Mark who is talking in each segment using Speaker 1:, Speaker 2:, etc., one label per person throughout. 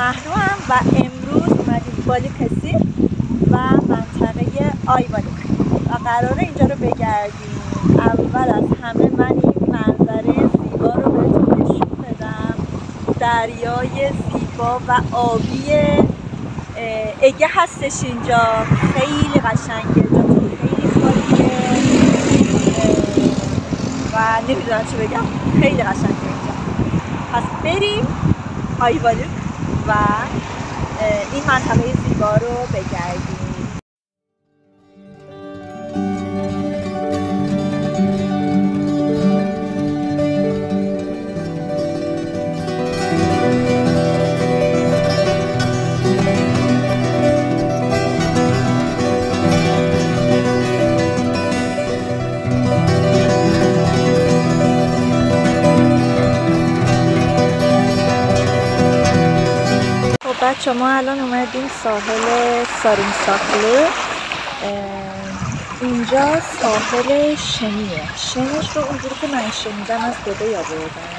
Speaker 1: مهنوم و امروز اومدیم بالیکسی و منطقه آیوالک و قراره اینجا رو بگردیم. اول از همه من این منظره زیبا رو بهتون نشون بدم. دریای زیبا و آبی اگه هستش اینجا، خیلی قشنگه، جاتون خیلی خالیه و نمیدونم چه بگم، خیلی قشنگه اینجا. پس بریم آیوالک و این منطقه زیبا رو بگردیم. بچه ما الان اومدیم ساحل سارımsaklı. اینجا ساحل شنیه. شنش رو اونجوری که من شنیدم از دبی آوردن.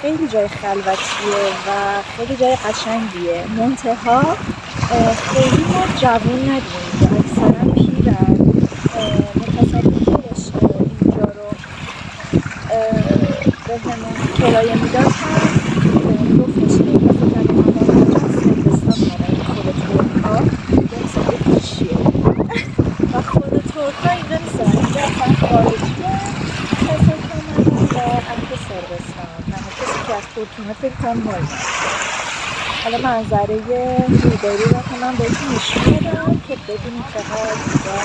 Speaker 1: خیلی جای خلوتیه و خیلی جای قشنگیه. منتها خیلی ما جوون ندیم اینجا، اکثرا پیرن. متصادفش اینجا رو به همون کرایه میداد هم گفتش و خود ترکا اینجا نیستن، اینجا اصلا خارجیه. کسایی که اومدن با علیه صربستان، همه کسی که از ترکیه فکر کنم مایید. حالا منظره روبرو رو که من بهتون نشون بدم که ببینید چقدر اینجا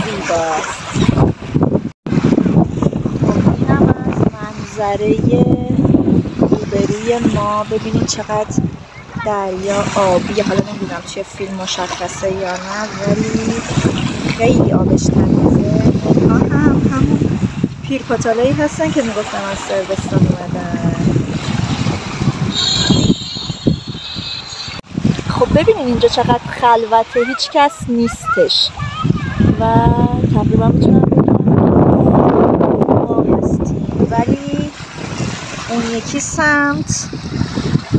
Speaker 1: زیباست. این هم از منظره روبروی ما. ببینید چقدر دریا آبیه. حالا نمیدونم چه فیلم مشخصه یا نه، ولی خیلی آبش تمیزه. اینها هم همون پیرپاتالایی هستن که میگفتم از صربستان اومدن. خب ببینید اینجا چقدر خلوته، هیچ کس نیستش و تقریبا میتونم بگم ما هستیم، ولی اون یکی سمت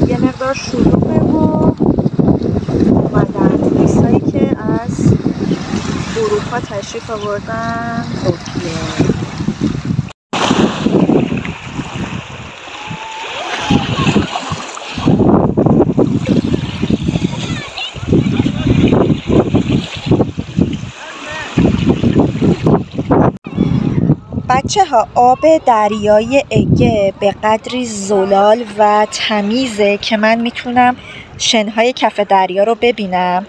Speaker 1: یه مقدار شلوغه و اومدن توریستایی که از اروپا تشریف آوردن ترکیه. بچه ها، آب دریای اگه به قدری زلال و تمیزه که من میتونم شنهای کف دریا رو ببینم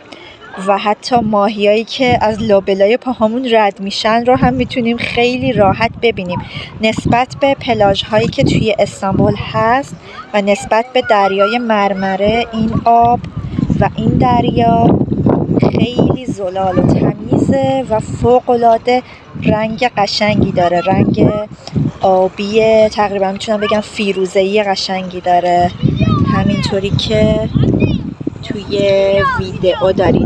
Speaker 1: و حتی ماهیایی که از لابلای پاهامون رد میشن رو هم میتونیم خیلی راحت ببینیم. نسبت به پلاژ هایی که توی استانبول هست و نسبت به دریای مرمره، این آب و این دریا خیلی زلال و تمیزه و فوق‌العاده رنگ قشنگی داره، رنگ آبی تقریبا میتونم بگم فیروزه‌ای قشنگی داره، همینطوری که توی ویدئو دارید